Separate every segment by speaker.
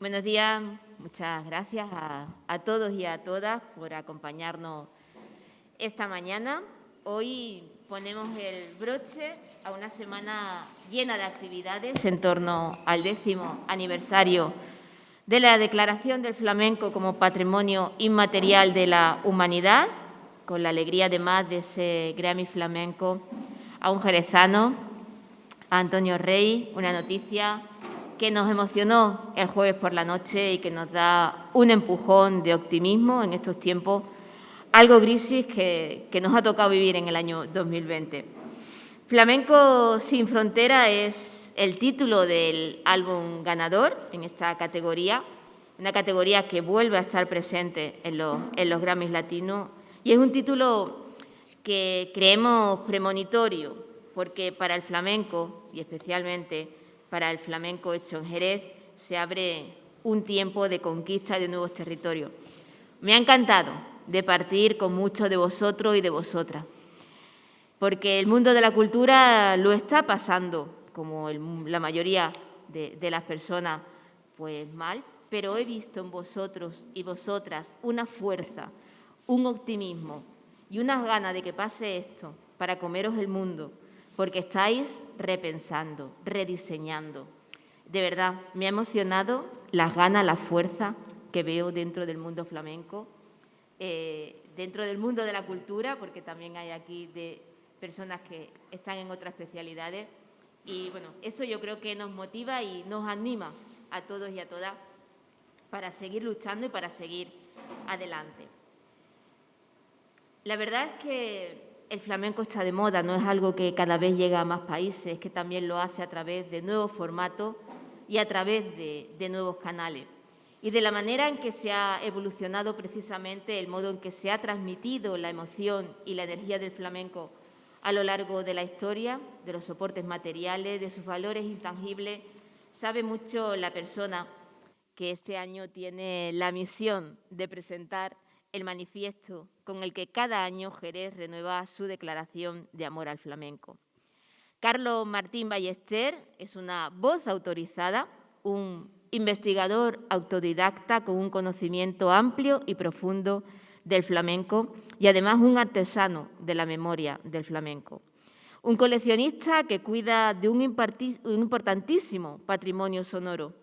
Speaker 1: Buenos días, muchas gracias a todos y a todas por acompañarnos esta mañana. Hoy ponemos el broche a una semana llena de actividades en torno al 10º aniversario de la Declaración del Flamenco como Patrimonio Inmaterial de la Humanidad, con la alegría además de ese Grammy Flamenco a un jerezano, a Antonio Rey, una noticia que nos emocionó el jueves por la noche y que nos da un empujón de optimismo en estos tiempos algo grises que nos ha tocado vivir en el año 2020. Flamenco sin frontera es el título del álbum ganador en esta categoría, una categoría que vuelve a estar presente en los Grammys latinos, y es un título que creemos premonitorio porque para el flamenco, y especialmente para el flamenco hecho en Jerez, se abre un tiempo de conquista de nuevos territorios. Me ha encantado de partir con muchos de vosotros y de vosotras, porque el mundo de la cultura lo está pasando, como la mayoría de las personas, pues mal, pero he visto en vosotros y vosotras una fuerza, un optimismo y unas ganas de que pase esto para comeros el mundo, porque estáis repensando, rediseñando. De verdad, me ha emocionado las ganas, la fuerza que veo dentro del mundo flamenco, dentro del mundo de la cultura, porque también hay aquí de personas que están en otras especialidades. Y bueno, eso yo creo que nos motiva y nos anima a todos y a todas para seguir luchando y para seguir adelante. La verdad es que el flamenco está de moda, no es algo que cada vez llega a más países, que también lo hace a través de nuevos formatos y a través de nuevos canales. Y de la manera en que se ha evolucionado precisamente el modo en que se ha transmitido la emoción y la energía del flamenco a lo largo de la historia, de los soportes materiales, de sus valores intangibles, sabe mucho la persona que este año tiene la misión de presentar el manifiesto con el que cada año Jerez renueva su declaración de amor al flamenco. Carlos Martín Ballester es una voz autorizada, un investigador autodidacta con un conocimiento amplio y profundo del flamenco y además un artesano de la memoria del flamenco. Un coleccionista que cuida de un importantísimo patrimonio sonoro,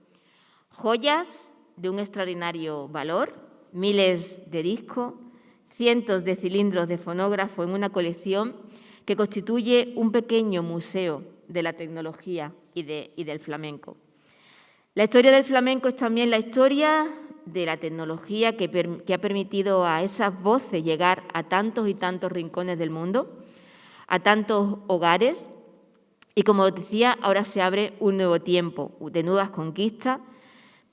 Speaker 1: joyas de un extraordinario valor, miles de discos, cientos de cilindros de fonógrafo en una colección que constituye un pequeño museo de la tecnología y del flamenco. La historia del flamenco es también la historia de la tecnología que ha permitido a esas voces llegar a tantos y tantos rincones del mundo, a tantos hogares, y como os decía, ahora se abre un nuevo tiempo de nuevas conquistas,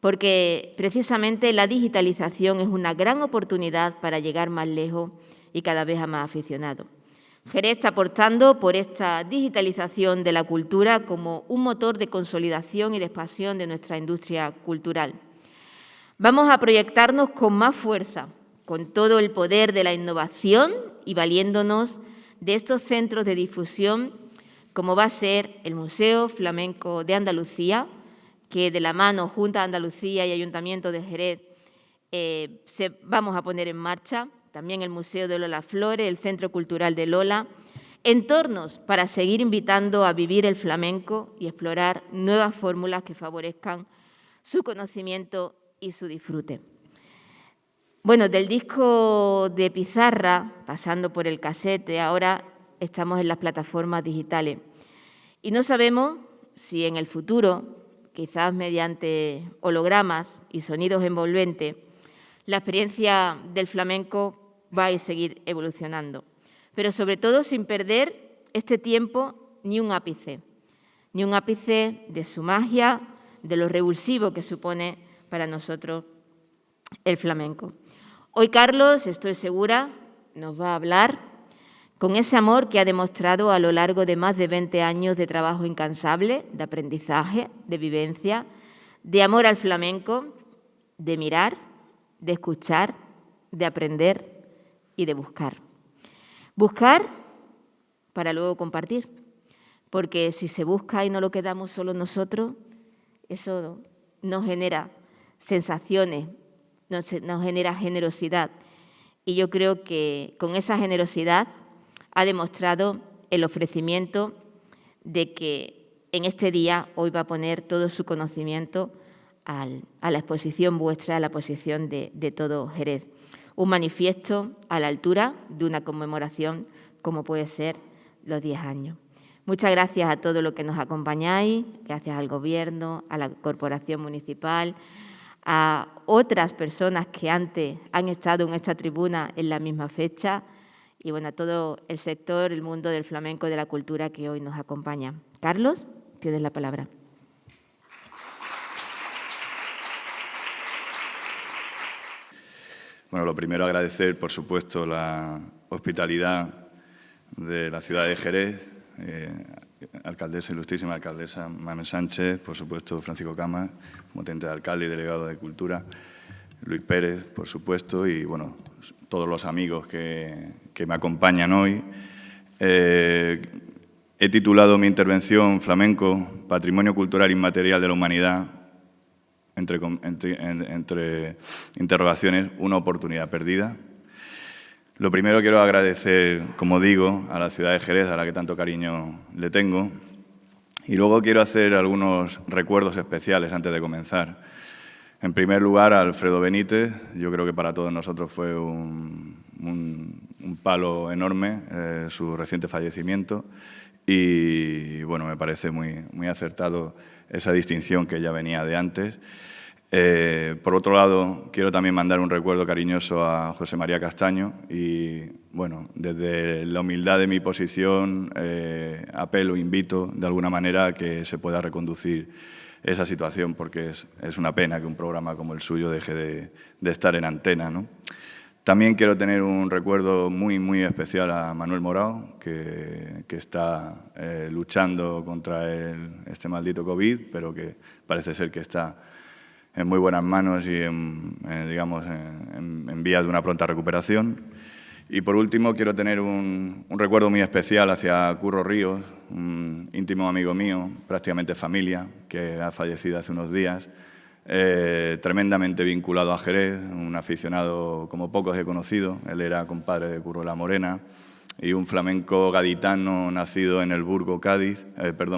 Speaker 1: porque precisamente la digitalización es una gran oportunidad para llegar más lejos y cada vez a más aficionados. Jerez está apostando por esta digitalización de la cultura como un motor de consolidación y de expansión de nuestra industria cultural. Vamos a proyectarnos con más fuerza, con todo el poder de la innovación y valiéndonos de estos centros de difusión, como va a ser el Museo Flamenco de Andalucía, que de la mano Junta de Andalucía y Ayuntamiento de Jerez vamos a poner en marcha, también el Museo de Lola Flores, el Centro Cultural de Lola, entornos para seguir invitando a vivir el flamenco y explorar nuevas fórmulas que favorezcan su conocimiento y su disfrute. Bueno, del disco de pizarra, pasando por el casete, ahora estamos en las plataformas digitales. Y no sabemos si en el futuro, quizás mediante hologramas y sonidos envolventes, la experiencia del flamenco va a seguir evolucionando, pero sobre todo sin perder este tiempo ni un ápice de su magia, de lo revulsivo que supone para nosotros el flamenco. Hoy Carlos, estoy segura, nos va a hablar con ese amor que ha demostrado a lo largo de más de 20 años de trabajo incansable, de aprendizaje, de vivencia, de amor al flamenco, de mirar, de escuchar, de aprender y de buscar. Buscar para luego compartir, porque si se busca y no lo quedamos solo nosotros, eso no genera sensaciones, nos genera generosidad. Y yo creo que con esa generosidad ha demostrado el ofrecimiento de que en este día hoy va a poner todo su conocimiento a la exposición vuestra, a la exposición de todo Jerez. Un manifiesto a la altura de una conmemoración como puede ser los 10 años. Muchas gracias a todos los que nos acompañáis, gracias al Gobierno, a la Corporación Municipal, a otras personas que antes han estado en esta tribuna en la misma fecha y bueno, a todo el sector, el mundo del flamenco, de la cultura que hoy nos acompaña. Carlos, tienes la palabra.
Speaker 2: Bueno, lo primero agradecer, por supuesto, la hospitalidad de la ciudad de Jerez, alcaldesa, ilustrísima alcaldesa Manuel Sánchez, por supuesto Francisco Cama, como teniente de alcalde y delegado de Cultura, Luis Pérez, por supuesto, y bueno, todos los amigos que me acompañan hoy. He titulado mi intervención Flamenco, Patrimonio Cultural Inmaterial de la Humanidad, entre interrogaciones, una oportunidad perdida. Lo primero quiero agradecer, como digo, a la ciudad de Jerez, a la que tanto cariño le tengo. Y luego quiero hacer algunos recuerdos especiales antes de comenzar. En primer lugar, a Alfredo Benítez. Yo creo que para todos nosotros fue un palo enorme su reciente fallecimiento. Y bueno, me parece muy acertado esa distinción que ya venía de antes. Por otro lado, quiero también mandar un recuerdo cariñoso a José María Castaño y, bueno, desde la humildad de mi posición, apelo, invito de alguna manera a que se pueda reconducir esa situación, porque es una pena que un programa como el suyo deje de estar en antena, ¿no? También quiero tener un recuerdo muy especial a Manuel Morao, que está luchando contra este maldito COVID, pero que parece ser que está en muy buenas manos y en vías de una pronta recuperación. Y por último, quiero tener un recuerdo muy especial hacia Curro Ríos, un íntimo amigo mío, prácticamente familia, que ha fallecido hace unos días, tremendamente vinculado a Jerez, un aficionado como pocos he conocido. Él era compadre de Curro La Morena y un flamenco gaditano nacido en el Burgo,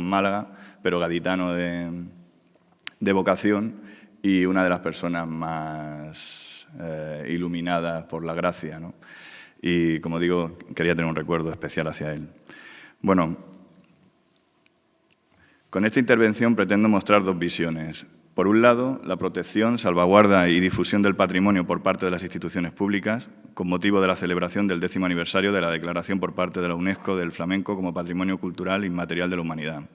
Speaker 2: Málaga, pero gaditano de vocación, y una de las personas más iluminadas por la gracia, ¿no? Y, como digo, quería tener un recuerdo especial hacia él. Bueno, con esta intervención pretendo mostrar dos visiones. Por un lado, la protección, salvaguarda y difusión del patrimonio por parte de las instituciones públicas, con motivo de la celebración del 10º aniversario de la declaración por parte de la UNESCO del flamenco como Patrimonio Cultural Inmaterial de la Humanidad.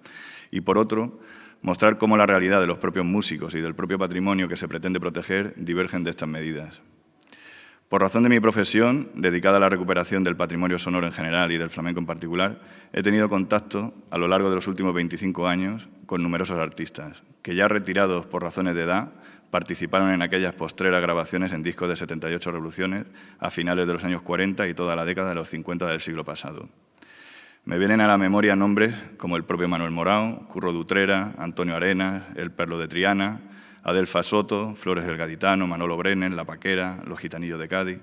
Speaker 2: Y por otro, mostrar cómo la realidad de los propios músicos y del propio patrimonio que se pretende proteger divergen de estas medidas. Por razón de mi profesión, dedicada a la recuperación del patrimonio sonoro en general y del flamenco en particular, he tenido contacto a lo largo de los últimos 25 años con numerosos artistas, que ya retirados por razones de edad, participaron en aquellas postreras grabaciones en discos de 78 revoluciones a finales de los años 40 y toda la década de los 50 del siglo pasado. Me vienen a la memoria nombres como el propio Manuel Morao, Curro Dutrera, Antonio Arenas, El Perlo de Triana, Adelfa Soto, Flores del Gaditano, Manolo Brenes, La Paquera, Los Gitanillos de Cádiz.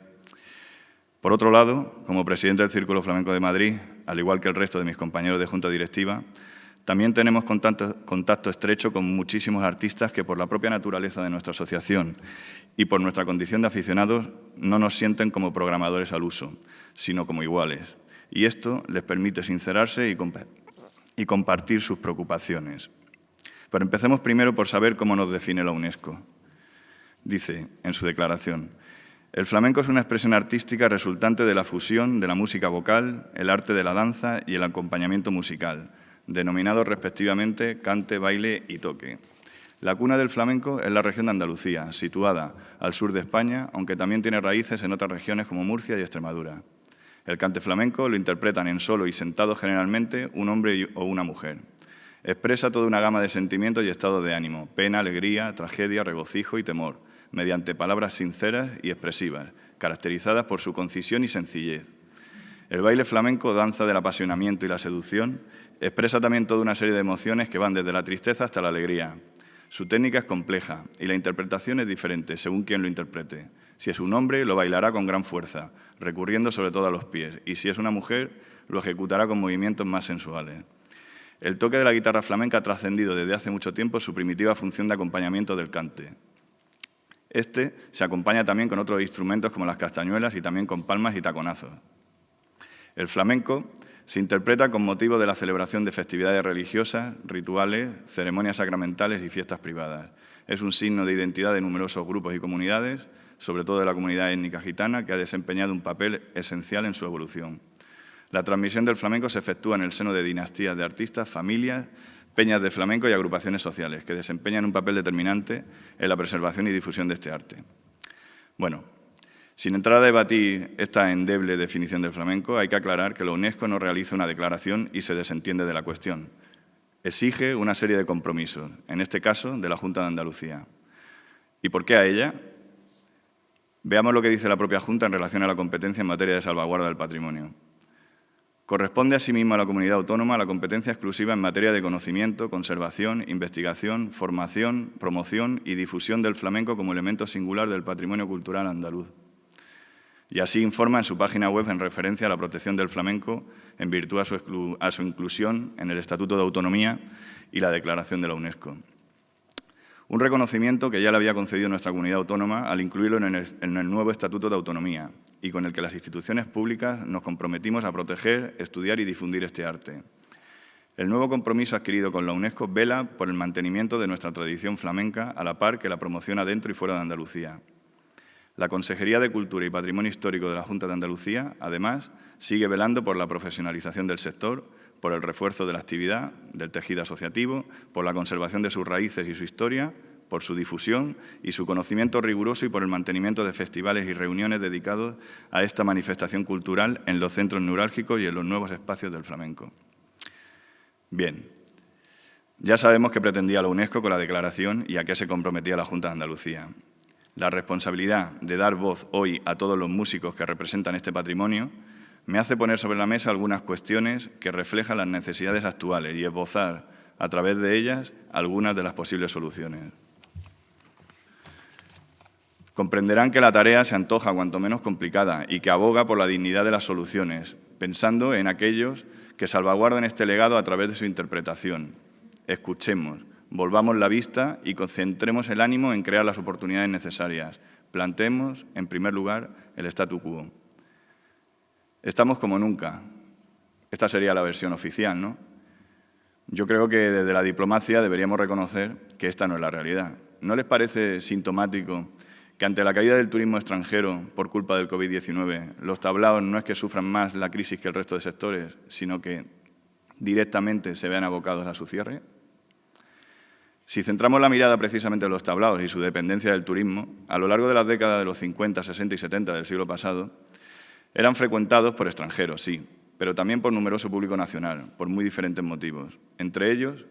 Speaker 2: Por otro lado, como presidente del Círculo Flamenco de Madrid, al igual que el resto de mis compañeros de junta directiva, también tenemos contacto estrecho con muchísimos artistas que, por la propia naturaleza de nuestra asociación y por nuestra condición de aficionados, no nos sienten como programadores al uso, sino como iguales. Y esto les permite sincerarse y compartir sus preocupaciones. Pero empecemos primero por saber cómo nos define la UNESCO. Dice en su declaración: el flamenco es una expresión artística resultante de la fusión de la música vocal, el arte de la danza y el acompañamiento musical, denominados respectivamente cante, baile y toque. La cuna del flamenco es la región de Andalucía, situada al sur de España, aunque también tiene raíces en otras regiones como Murcia y Extremadura. El cante flamenco lo interpretan en solo y sentado generalmente un hombre o una mujer. Expresa toda una gama de sentimientos y estados de ánimo, pena, alegría, tragedia, regocijo y temor, mediante palabras sinceras y expresivas, caracterizadas por su concisión y sencillez. El baile flamenco, danza del apasionamiento y la seducción, expresa también toda una serie de emociones que van desde la tristeza hasta la alegría. Su técnica es compleja y la interpretación es diferente según quien lo interprete. Si es un hombre, lo bailará con gran fuerza, recurriendo sobre todo a los pies, y si es una mujer, lo ejecutará con movimientos más sensuales. El toque de la guitarra flamenca ha trascendido desde hace mucho tiempo su primitiva función de acompañamiento del cante. Este se acompaña también con otros instrumentos como las castañuelas y también con palmas y taconazos. El flamenco se interpreta con motivo de la celebración de festividades religiosas, rituales, ceremonias sacramentales y fiestas privadas. Es un signo de identidad de numerosos grupos y comunidades, sobre todo de la comunidad étnica gitana, que ha desempeñado un papel esencial en su evolución. La transmisión del flamenco se efectúa en el seno de dinastías de artistas, familias, peñas de flamenco y agrupaciones sociales, que desempeñan un papel determinante en la preservación y difusión de este arte. Bueno, sin entrar a debatir esta endeble definición del flamenco, hay que aclarar que la UNESCO no realiza una declaración y se desentiende de la cuestión. Exige una serie de compromisos, en este caso de la Junta de Andalucía. ¿Y por qué a ella? Veamos lo que dice la propia Junta en relación a la competencia en materia de salvaguarda del patrimonio. Corresponde asimismo a la comunidad autónoma la competencia exclusiva en materia de conocimiento, conservación, investigación, formación, promoción y difusión del flamenco como elemento singular del patrimonio cultural andaluz. Y así informa en su página web en referencia a la protección del flamenco en virtud a su inclusión en el Estatuto de Autonomía y la Declaración de la UNESCO. Un reconocimiento que ya le había concedido nuestra comunidad autónoma al incluirlo en el nuevo Estatuto de Autonomía y con el que las instituciones públicas nos comprometimos a proteger, estudiar y difundir este arte. El nuevo compromiso adquirido con la UNESCO vela por el mantenimiento de nuestra tradición flamenca a la par que la promociona dentro y fuera de Andalucía. La Consejería de Cultura y Patrimonio Histórico de la Junta de Andalucía, además, sigue velando por la profesionalización del sector, por el refuerzo de la actividad, del tejido asociativo, por la conservación de sus raíces y su historia, por su difusión y su conocimiento riguroso y por el mantenimiento de festivales y reuniones dedicados a esta manifestación cultural en los centros neurálgicos y en los nuevos espacios del flamenco. Bien, ya sabemos qué pretendía la UNESCO con la declaración y a qué se comprometía la Junta de Andalucía. La responsabilidad de dar voz hoy a todos los músicos que representan este patrimonio me hace poner sobre la mesa algunas cuestiones que reflejan las necesidades actuales y esbozar, a través de ellas, algunas de las posibles soluciones. Comprenderán que la tarea se antoja cuanto menos complicada y que aboga por la dignidad de las soluciones, pensando en aquellos que salvaguardan este legado a través de su interpretación. Escuchemos, volvamos la vista y concentremos el ánimo en crear las oportunidades necesarias. Planteemos, en primer lugar, el statu quo. Estamos como nunca. Esta sería la versión oficial, ¿no? Yo creo que desde la diplomacia deberíamos reconocer que esta no es la realidad. ¿No les parece sintomático que ante la caída del turismo extranjero por culpa del COVID-19, los tablaos no es que sufran más la crisis que el resto de sectores, sino que directamente se vean abocados a su cierre? Si centramos la mirada precisamente en los tablaos y su dependencia del turismo, a lo largo de las décadas de los 50, 60 y 70 del siglo pasado, eran frecuentados por extranjeros, sí, pero también por numeroso público nacional, por muy diferentes motivos. Entre ellos,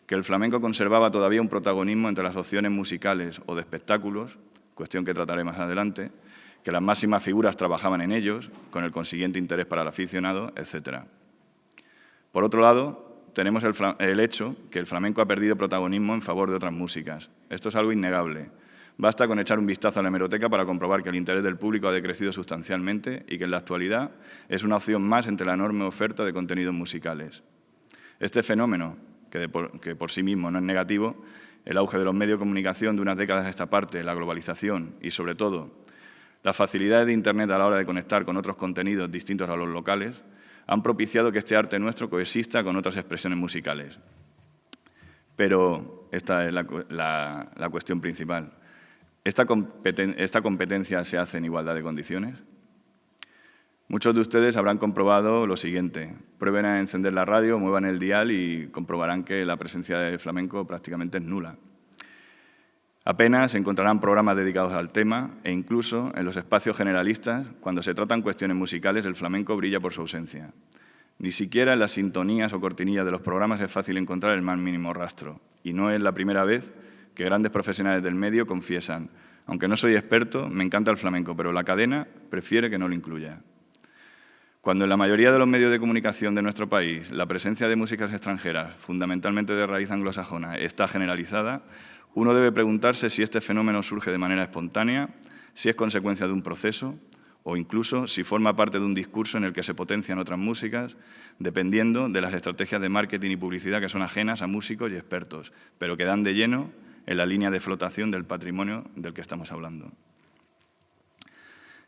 Speaker 2: que el flamenco conservaba todavía un protagonismo entre las opciones musicales o de espectáculos, cuestión que trataré más adelante, que las máximas figuras trabajaban en ellos, con el consiguiente interés para el aficionado, etc. Por otro lado, tenemos el hecho que el flamenco ha perdido protagonismo en favor de otras músicas. Esto es algo innegable. Basta con echar un vistazo a la hemeroteca para comprobar que el interés del público ha decrecido sustancialmente y que en la actualidad es una opción más entre la enorme oferta de contenidos musicales. Este fenómeno, que por sí mismo no es negativo, el auge de los medios de comunicación de unas décadas a esta parte, la globalización y, sobre todo, las facilidades de Internet a la hora de conectar con otros contenidos distintos a los locales, han propiciado que este arte nuestro coexista con otras expresiones musicales. Pero esta es la cuestión principal. ¿Esta competencia se hace en igualdad de condiciones? Muchos de ustedes habrán comprobado lo siguiente. Prueben a encender la radio, muevan el dial y comprobarán que la presencia de flamenco prácticamente es nula. Apenas encontrarán programas dedicados al tema e incluso en los espacios generalistas, cuando se tratan cuestiones musicales, el flamenco brilla por su ausencia. Ni siquiera en las sintonías o cortinillas de los programas es fácil encontrar el más mínimo rastro. Y no es la primera vez que grandes profesionales del medio confiesan: aunque no soy experto, me encanta el flamenco, pero la cadena prefiere que no lo incluya. Cuando en la mayoría de los medios de comunicación de nuestro país la presencia de músicas extranjeras, fundamentalmente de raíz anglosajona, está generalizada, uno debe preguntarse si este fenómeno surge de manera espontánea, si es consecuencia de un proceso o incluso si forma parte de un discurso en el que se potencian otras músicas, dependiendo de las estrategias de marketing y publicidad que son ajenas a músicos y expertos, pero que dan de lleno en la línea de flotación del patrimonio del que estamos hablando.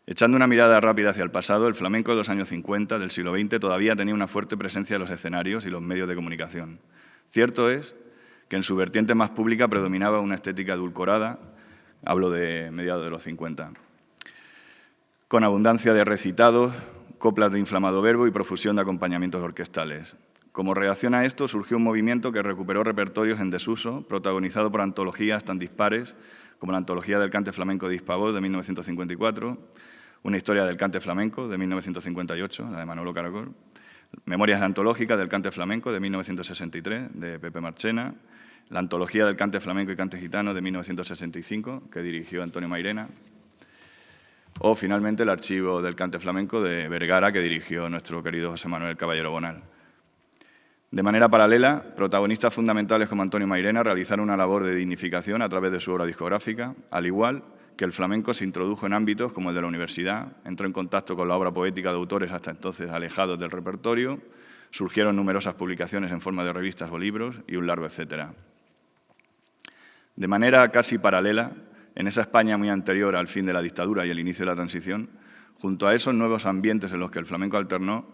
Speaker 2: Echando una mirada rápida hacia el pasado, el flamenco de los años 50 del siglo XX todavía tenía una fuerte presencia en los escenarios y los medios de comunicación. Cierto es que en su vertiente más pública predominaba una estética edulcorada, hablo de mediados de los 50, con abundancia de recitados, coplas de inflamado verbo y profusión de acompañamientos orquestales. Como reacción a esto surgió un movimiento que recuperó repertorios en desuso, protagonizado por antologías tan dispares como la Antología del Cante Flamenco de Hispavós de 1954, Una historia del cante flamenco de 1958, la de Manolo Caracol, Memorias antológicas del cante flamenco de 1963, de Pepe Marchena, la Antología del Cante Flamenco y Cante Gitano de 1965, que dirigió Antonio Mairena, o finalmente el Archivo del Cante Flamenco de Vergara, que dirigió nuestro querido José Manuel Caballero Bonal. De manera paralela, protagonistas fundamentales como Antonio Mairena realizaron una labor de dignificación a través de su obra discográfica, al igual que el flamenco se introdujo en ámbitos como el de la universidad, entró en contacto con la obra poética de autores hasta entonces alejados del repertorio, surgieron numerosas publicaciones en forma de revistas o libros y un largo etcétera. De manera casi paralela, en esa España muy anterior al fin de la dictadura y el inicio de la transición, junto a esos nuevos ambientes en los que el flamenco alternó,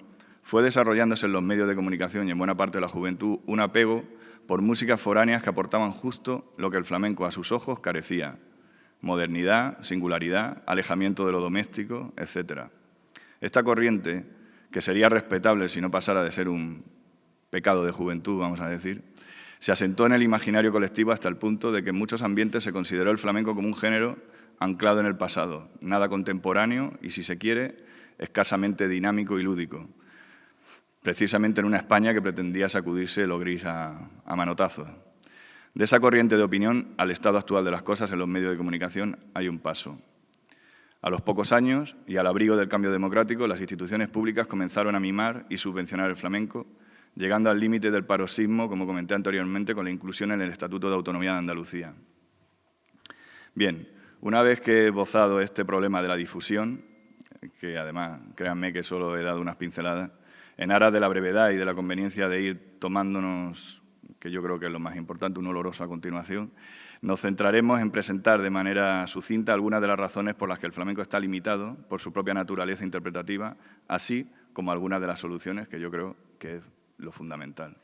Speaker 2: fue desarrollándose en los medios de comunicación y en buena parte de la juventud un apego por músicas foráneas que aportaban justo lo que el flamenco a sus ojos carecía: modernidad, singularidad, alejamiento de lo doméstico, etc. Esta corriente, que sería respetable si no pasara de ser un pecado de juventud, vamos a decir, se asentó en el imaginario colectivo hasta el punto de que en muchos ambientes se consideró el flamenco como un género anclado en el pasado, nada contemporáneo y, si se quiere, escasamente dinámico y lúdico, precisamente en una España que pretendía sacudirse lo gris a manotazos. De esa corriente de opinión al estado actual de las cosas en los medios de comunicación hay un paso. A los pocos años, y al abrigo del cambio democrático, las instituciones públicas comenzaron a mimar y subvencionar el flamenco, llegando al límite del paroxismo, como comenté anteriormente, con la inclusión en el Estatuto de Autonomía de Andalucía. Bien, una vez que he esbozado este problema de la difusión, que además, créanme que solo he dado unas pinceladas, en aras de la brevedad y de la conveniencia de ir tomándonos, que yo creo que es lo más importante, un oloroso a continuación, nos centraremos en presentar de manera sucinta algunas de las razones por las que el flamenco está limitado por su propia naturaleza interpretativa, así como algunas de las soluciones, que yo creo que es lo fundamental.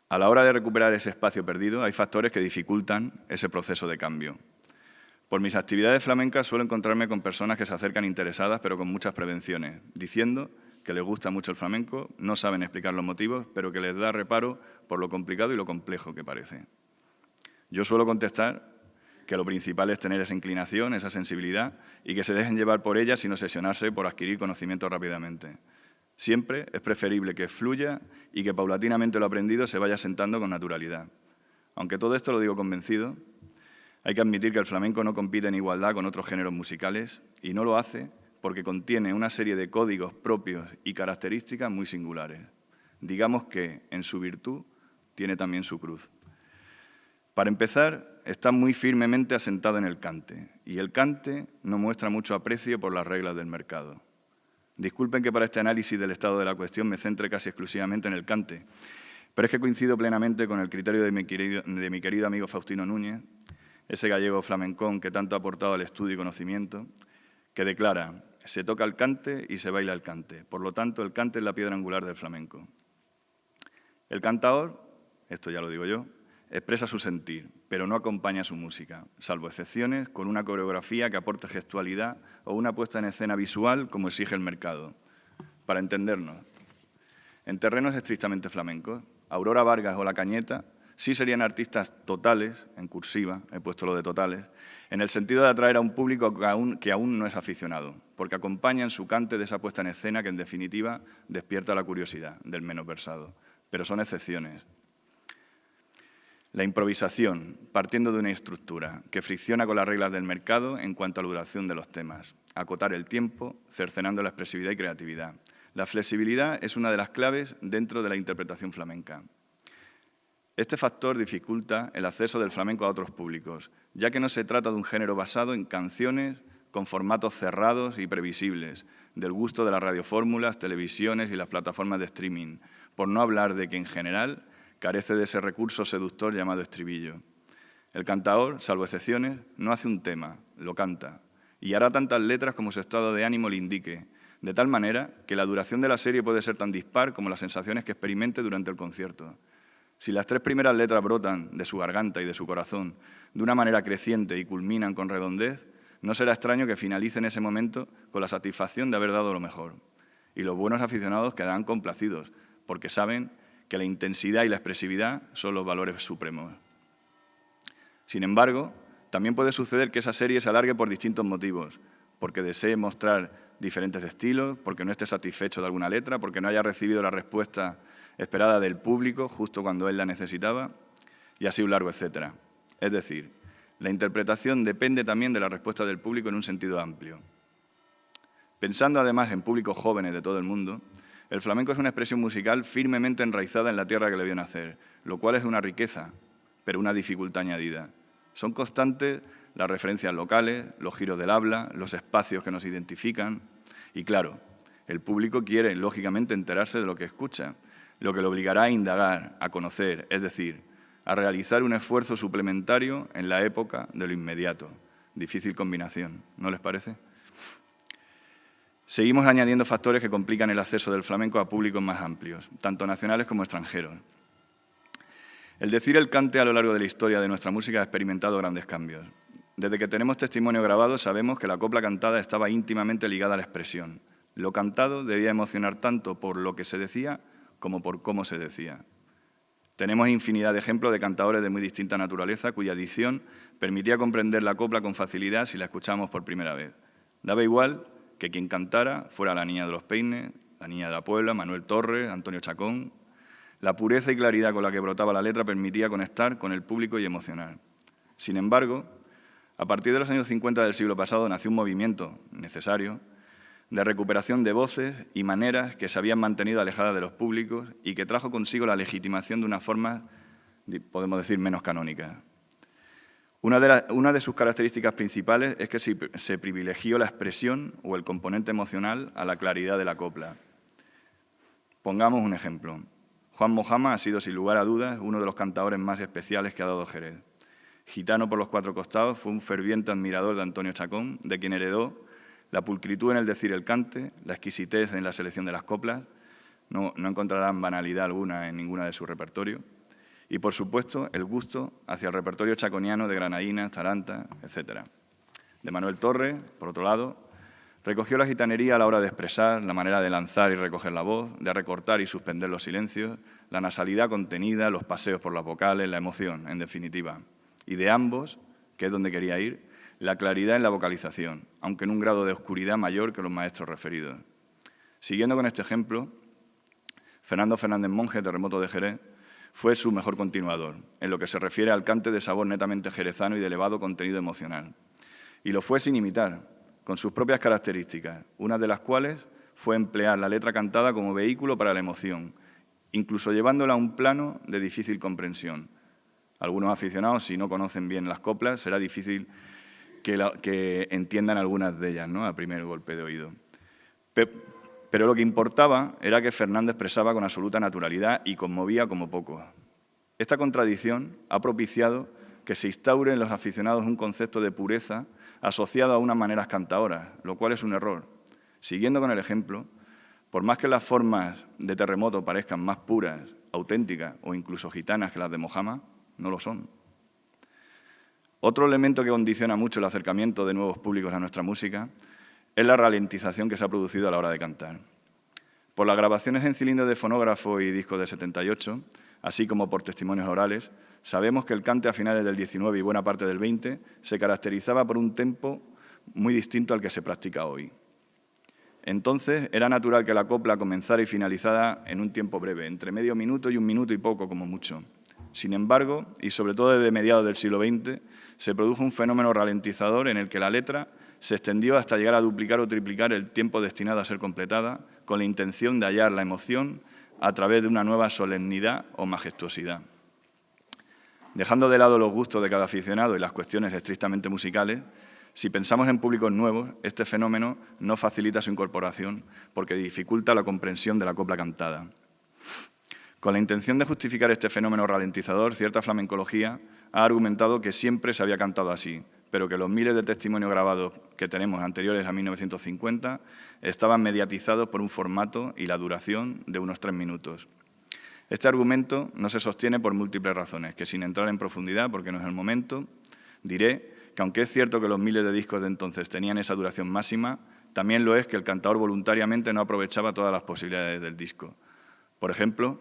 Speaker 2: A la hora de recuperar ese espacio perdido, hay factores que dificultan ese proceso de cambio. Por mis actividades flamencas suelo encontrarme con personas que se acercan interesadas, pero con muchas prevenciones, diciendo que les gusta mucho el flamenco, no saben explicar los motivos, pero que les da reparo por lo complicado y lo complejo que parece. Yo suelo contestar que lo principal es tener esa inclinación, esa sensibilidad, y que se dejen llevar por ella sin obsesionarse por adquirir conocimiento rápidamente. Siempre es preferible que fluya y que paulatinamente lo aprendido se vaya sentando con naturalidad. Aunque todo esto lo digo convencido, hay que admitir que el flamenco no compite en igualdad con otros géneros musicales y no lo hace porque contiene una serie de códigos propios y características muy singulares. Digamos que, en su virtud, tiene también su cruz. Para empezar, está muy firmemente asentado en el cante, y el cante no muestra mucho aprecio por las reglas del mercado. Disculpen que para este análisis del estado de la cuestión me centre casi exclusivamente en el cante, pero es que coincido plenamente con el criterio de mi querido amigo Faustino Núñez, ese gallego flamencón que tanto ha aportado al estudio y conocimiento, que declara: se toca el cante y se baila el cante. Por lo tanto, el cante es la piedra angular del flamenco. El cantaor, esto ya lo digo yo, expresa su sentir, pero no acompaña su música, salvo excepciones, con una coreografía que aporte gestualidad o una puesta en escena visual como exige el mercado. Para entendernos, en terrenos estrictamente flamencos, Aurora Vargas o La Cañeta sí serían artistas totales, en cursiva, he puesto lo de totales, en el sentido de atraer a un público que aún no es aficionado, porque acompañan su cante de esa puesta en escena que, en definitiva, despierta la curiosidad del menos versado. Pero son excepciones. La improvisación, partiendo de una estructura que fricciona con las reglas del mercado en cuanto a la duración de los temas, acotar el tiempo, cercenando la expresividad y creatividad. La flexibilidad es una de las claves dentro de la interpretación flamenca. Este factor dificulta el acceso del flamenco a otros públicos, ya que no se trata de un género basado en canciones con formatos cerrados y previsibles, del gusto de las radiofórmulas, televisiones y las plataformas de streaming, por no hablar de que, en general, carece de ese recurso seductor llamado estribillo. El cantaor, salvo excepciones, no hace un tema, lo canta, y hará tantas letras como su estado de ánimo le indique, de tal manera que la duración de la serie puede ser tan dispar como las sensaciones que experimente durante el concierto. Si las 3 primeras letras brotan de su garganta y de su corazón de una manera creciente y culminan con redondez, no será extraño que finalice en ese momento con la satisfacción de haber dado lo mejor. Y los buenos aficionados quedarán complacidos, porque saben que la intensidad y la expresividad son los valores supremos. Sin embargo, también puede suceder que esa serie se alargue por distintos motivos, porque desee mostrar diferentes estilos, porque no esté satisfecho de alguna letra, porque no haya recibido la respuesta esperada del público justo cuando él la necesitaba, y así un largo etcétera. Es decir, la interpretación depende también de la respuesta del público en un sentido amplio. Pensando además en públicos jóvenes de todo el mundo, el flamenco es una expresión musical firmemente enraizada en la tierra que le vio nacer, lo cual es una riqueza, pero una dificultad añadida. Son constantes las referencias locales, los giros del habla, los espacios que nos identifican, y claro, el público quiere, lógicamente, enterarse de lo que escucha, lo que le obligará a indagar, a conocer, es decir, a realizar un esfuerzo suplementario en la época de lo inmediato. Difícil combinación, ¿no les parece? Seguimos añadiendo factores que complican el acceso del flamenco a públicos más amplios, tanto nacionales como extranjeros. El decir el cante a lo largo de la historia de nuestra música ha experimentado grandes cambios. Desde que tenemos testimonio grabado sabemos que la copla cantada estaba íntimamente ligada a la expresión. Lo cantado debía emocionar tanto por lo que se decía como por cómo se decía. Tenemos infinidad de ejemplos de cantadores de muy distinta naturaleza cuya dicción permitía comprender la copla con facilidad si la escuchamos por primera vez. Daba igual que quien cantara fuera la Niña de los Peines, la Niña de la Puebla, Manuel Torres, Antonio Chacón. La pureza y claridad con la que brotaba la letra permitía conectar con el público y emocionar. Sin embargo, a partir de los años 50 del siglo pasado nació un movimiento necesario de recuperación de voces y maneras que se habían mantenido alejadas de los públicos y que trajo consigo la legitimación de una forma, podemos decir, menos canónica. Una de sus características principales es que se privilegió la expresión o el componente emocional a la claridad de la copla. Pongamos un ejemplo. Juan Mojama ha sido, sin lugar a dudas, uno de los cantadores más especiales que ha dado Jerez. Gitano por los 4 costados, fue un ferviente admirador de Antonio Chacón, de quien heredó la pulcritud en el decir el cante, la exquisitez en la selección de las coplas, no encontrarán banalidad alguna en ninguna de su repertorio, y, por supuesto, el gusto hacia el repertorio chaconiano de granadinas, tarantas, etc. De Manuel Torres, por otro lado, recogió la gitanería a la hora de expresar, la manera de lanzar y recoger la voz, de recortar y suspender los silencios, la nasalidad contenida, los paseos por las vocales, la emoción, en definitiva. Y de ambos, que es donde quería ir, la claridad en la vocalización, aunque en un grado de oscuridad mayor que los maestros referidos. Siguiendo con este ejemplo, Fernando Fernández Monge, Terremoto de Jerez, fue su mejor continuador, en lo que se refiere al cante de sabor netamente jerezano y de elevado contenido emocional. Y lo fue sin imitar, con sus propias características, una de las cuales fue emplear la letra cantada como vehículo para la emoción, incluso llevándola a un plano de difícil comprensión. Algunos aficionados, si no conocen bien las coplas, será difícil que entiendan algunas de ellas, ¿no?, a primer golpe de oído. Pero lo que importaba era que Fernando expresaba con absoluta naturalidad y conmovía como poco. Esta contradicción ha propiciado que se instaure en los aficionados un concepto de pureza asociado a unas maneras cantadoras, lo cual es un error. Siguiendo con el ejemplo, por más que las formas de Terremoto parezcan más puras, auténticas o incluso gitanas que las de Mojama, no lo son. Otro elemento que condiciona mucho el acercamiento de nuevos públicos a nuestra música es la ralentización que se ha producido a la hora de cantar. Por las grabaciones en cilindro de fonógrafo y discos de 78, así como por testimonios orales, sabemos que el cante a finales del 19 y buena parte del 20 se caracterizaba por un tempo muy distinto al que se practica hoy. Entonces, era natural que la copla comenzara y finalizara en un tiempo breve, entre medio minuto y 1 minuto y poco, como mucho. Sin embargo, y sobre todo desde mediados del siglo XX, se produjo un fenómeno ralentizador en el que la letra se extendió hasta llegar a duplicar o triplicar el tiempo destinado a ser completada, con la intención de hallar la emoción a través de una nueva solemnidad o majestuosidad. Dejando de lado los gustos de cada aficionado y las cuestiones estrictamente musicales, si pensamos en públicos nuevos, este fenómeno no facilita su incorporación porque dificulta la comprensión de la copla cantada. Con la intención de justificar este fenómeno ralentizador, cierta flamencología ha argumentado que siempre se había cantado así, pero que los miles de testimonios grabados que tenemos anteriores a 1950 estaban mediatizados por un formato y la duración de unos 3 minutos. Este argumento no se sostiene por múltiples razones, que sin entrar en profundidad, porque no es el momento, diré que aunque es cierto que los miles de discos de entonces tenían esa duración máxima, también lo es que el cantador voluntariamente no aprovechaba todas las posibilidades del disco. Por ejemplo,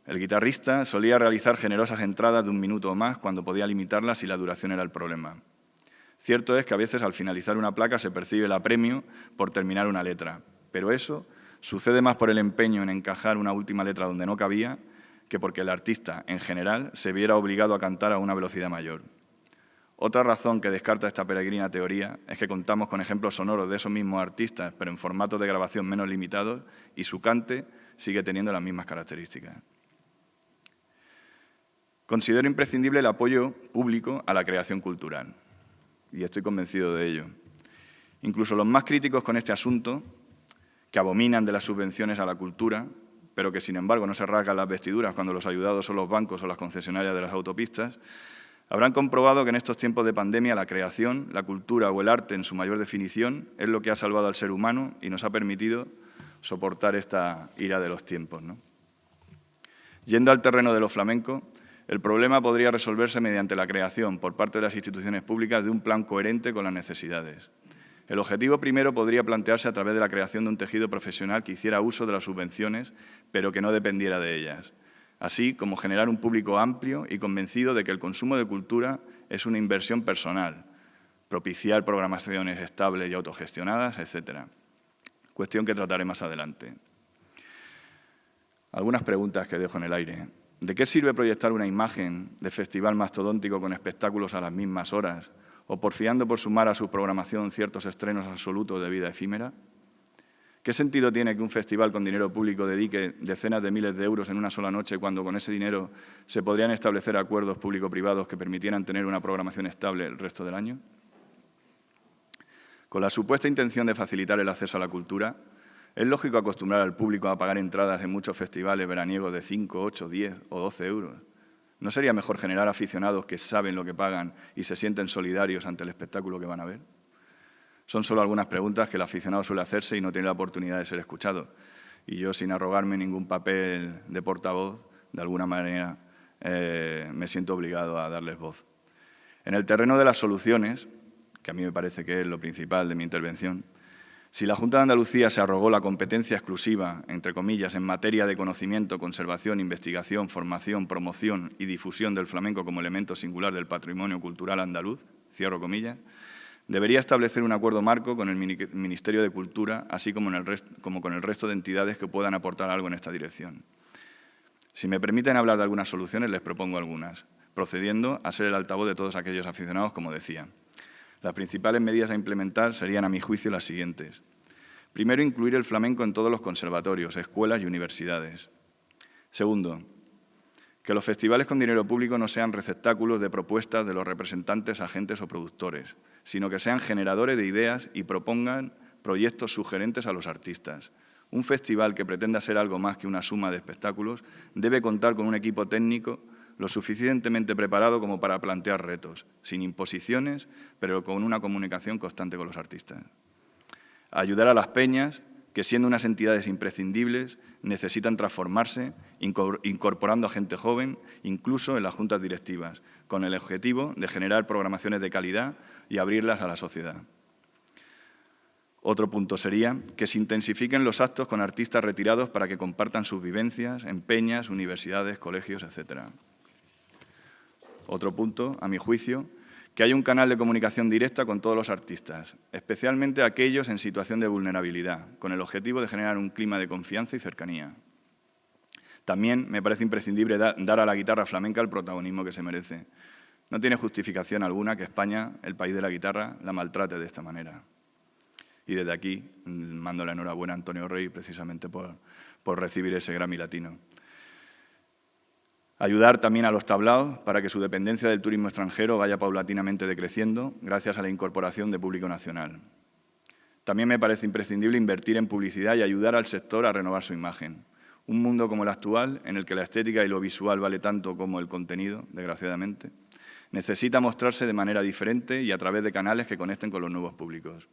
Speaker 2: el guitarrista solía realizar generosas entradas de 1 minuto o más cuando podía limitarlas si la duración era el problema. Cierto es que a veces al finalizar una placa se percibe el apremio por terminar una letra, pero eso sucede más por el empeño en encajar una última letra donde no cabía que porque el artista, en general, se viera obligado a cantar a una velocidad mayor. Otra razón que descarta esta peregrina teoría es que contamos con ejemplos sonoros de esos mismos artistas, pero en formatos de grabación menos limitados, y su cante sigue teniendo las mismas características. Considero imprescindible el apoyo público a la creación cultural, y estoy convencido de ello. Incluso los más críticos con este asunto, que abominan de las subvenciones a la cultura, pero que sin embargo no se rasgan las vestiduras cuando los ayudados son los bancos o las concesionarias de las autopistas, habrán comprobado que en estos tiempos de pandemia la creación, la cultura o el arte en su mayor definición es lo que ha salvado al ser humano y nos ha permitido soportar esta ira de los tiempos, ¿no? Yendo al terreno de lo flamenco, el problema podría resolverse mediante la creación por parte de las instituciones públicas de un plan coherente con las necesidades. El objetivo primero podría plantearse a través de la creación de un tejido profesional que hiciera uso de las subvenciones, pero que no dependiera de ellas, así como generar un público amplio y convencido de que el consumo de cultura es una inversión personal, propiciar programaciones estables y autogestionadas, etc. Cuestión que trataré más adelante. Algunas preguntas que dejo en el aire. ¿De qué sirve proyectar una imagen de festival mastodóntico con espectáculos a las mismas horas o porfiando por sumar a su programación ciertos estrenos absolutos de vida efímera? ¿Qué sentido tiene que un festival con dinero público dedique decenas de miles de euros en una sola noche cuando con ese dinero se podrían establecer acuerdos público-privados que permitieran tener una programación estable el resto del año? Con la supuesta intención de facilitar el acceso a la cultura, ¿es lógico acostumbrar al público a pagar entradas en muchos festivales veraniegos de 5, 8, 10 o 12 euros? ¿No sería mejor generar aficionados que saben lo que pagan y se sienten solidarios ante el espectáculo que van a ver? Son solo algunas preguntas que el aficionado suele hacerse y no tiene la oportunidad de ser escuchado. Y yo, sin arrogarme ningún papel de portavoz, de alguna manera me siento obligado a darles voz. En el terreno de las soluciones, que a mí me parece que es lo principal de mi intervención, si la Junta de Andalucía se arrogó la competencia exclusiva, entre comillas, en materia de conocimiento, conservación, investigación, formación, promoción y difusión del flamenco como elemento singular del patrimonio cultural andaluz, cierro comillas, debería establecer un acuerdo marco con el Ministerio de Cultura, así como con el resto de entidades que puedan aportar algo en esta dirección. Si me permiten hablar de algunas soluciones, les propongo algunas, procediendo a ser el altavoz de todos aquellos aficionados, como decía. Las principales medidas a implementar serían, a mi juicio, las siguientes. Primero, incluir el flamenco en todos los conservatorios, escuelas y universidades. Segundo, que los festivales con dinero público no sean receptáculos de propuestas de los representantes, agentes o productores, sino que sean generadores de ideas y propongan proyectos sugerentes a los artistas. Un festival que pretenda ser algo más que una suma de espectáculos debe contar con un equipo técnico lo suficientemente preparado como para plantear retos, sin imposiciones, pero con una comunicación constante con los artistas. Ayudar a las peñas, que siendo unas entidades imprescindibles, necesitan transformarse, incorporando a gente joven, incluso en las juntas directivas, con el objetivo de generar programaciones de calidad y abrirlas a la sociedad. Otro punto sería que se intensifiquen los actos con artistas retirados para que compartan sus vivencias en peñas, universidades, colegios, etc. Otro punto, a mi juicio, que haya un canal de comunicación directa con todos los artistas, especialmente aquellos en situación de vulnerabilidad, con el objetivo de generar un clima de confianza y cercanía. También me parece imprescindible dar a la guitarra flamenca el protagonismo que se merece. No tiene justificación alguna que España, el país de la guitarra, la maltrate de esta manera. Y desde aquí mando la enhorabuena a Antonio Rey precisamente por recibir ese Grammy Latino. Ayudar también a los tablaos para que su dependencia del turismo extranjero vaya paulatinamente decreciendo gracias a la incorporación de público nacional. También me parece imprescindible invertir en publicidad y ayudar al sector a renovar su imagen. Un mundo como el actual, en el que la estética y lo visual vale tanto como el contenido, desgraciadamente, necesita mostrarse de manera diferente y a través de canales que conecten con los nuevos públicos.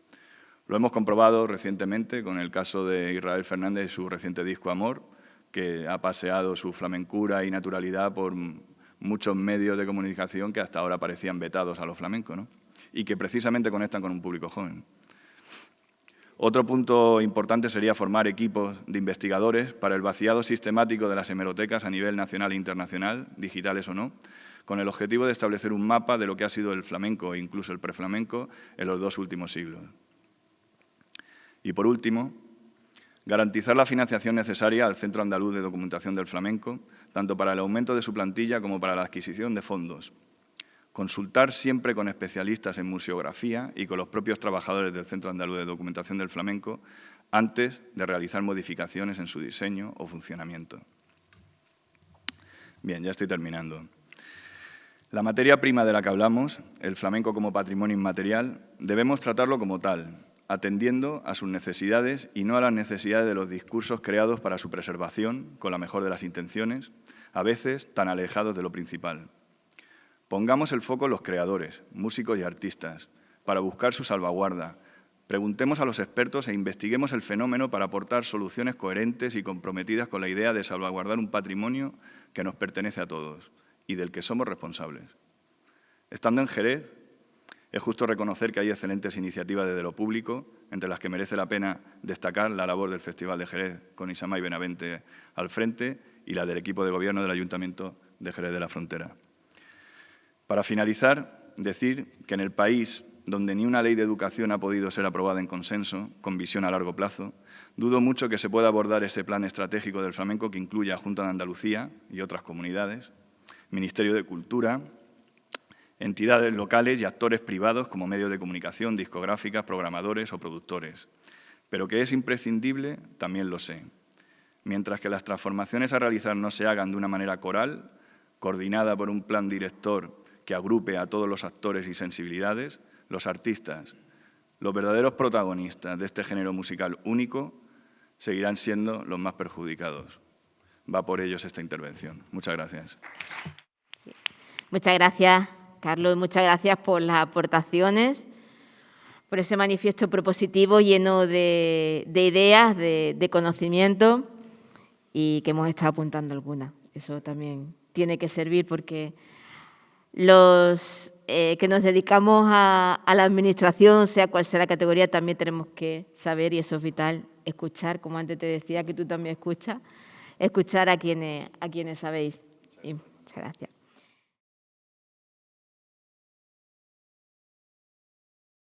Speaker 2: Lo hemos comprobado recientemente con el caso de Israel Fernández y su reciente disco Amor, que ha paseado su flamencura y naturalidad por muchos medios de comunicación que hasta ahora parecían vetados a los flamencos, ¿no? Y que precisamente conectan con un público joven. Otro punto importante sería formar equipos de investigadores para el vaciado sistemático de las hemerotecas a nivel nacional e internacional, digitales o no, con el objetivo de establecer un mapa de lo que ha sido el flamenco e incluso el preflamenco en los 2 últimos siglos. Y por último, garantizar la financiación necesaria al Centro Andaluz de Documentación del Flamenco, tanto para el aumento de su plantilla como para la adquisición de fondos. Consultar siempre con especialistas en museografía y con los propios trabajadores del Centro Andaluz de Documentación del Flamenco antes de realizar modificaciones en su diseño o funcionamiento. Bien, ya estoy terminando. La materia prima de la que hablamos, el flamenco como patrimonio inmaterial, debemos tratarlo como tal, atendiendo a sus necesidades y no a las necesidades de los discursos creados para su preservación, con la mejor de las intenciones, a veces tan alejados de lo principal. Pongamos el foco en los creadores, músicos y artistas, para buscar su salvaguarda. Preguntemos a los expertos e investiguemos el fenómeno para aportar soluciones coherentes y comprometidas con la idea de salvaguardar un patrimonio que nos pertenece a todos y del que somos responsables. Estando en Jerez, es justo reconocer que hay excelentes iniciativas desde lo público, entre las que merece la pena destacar la labor del Festival de Jerez, con Isamay Benavente al frente, y la del equipo de gobierno del Ayuntamiento de Jerez de la Frontera. Para finalizar, decir que en el país donde ni una ley de educación ha podido ser aprobada en consenso, con visión a largo plazo, dudo mucho que se pueda abordar ese plan estratégico del flamenco que incluya Junta de Andalucía y otras comunidades, Ministerio de Cultura, entidades locales y actores privados como medios de comunicación, discográficas, programadores o productores. Pero que es imprescindible, también lo sé. Mientras que las transformaciones a realizar no se hagan de una manera coral, coordinada por un plan director que agrupe a todos los actores y sensibilidades, los artistas, los verdaderos protagonistas de este género musical único, seguirán siendo los más perjudicados. Va por ellos esta intervención. Muchas gracias.
Speaker 1: Sí. Muchas gracias, Carlos. Muchas gracias por las aportaciones, por ese manifiesto propositivo lleno de ideas, de conocimiento, y que hemos estado apuntando algunas. Eso también tiene que servir porque los que nos dedicamos a la administración, sea cual sea la categoría, también tenemos que saber, y eso es vital, escuchar, como antes te decía, que tú también escuchas, escuchar a quienes sabéis. Y muchas gracias.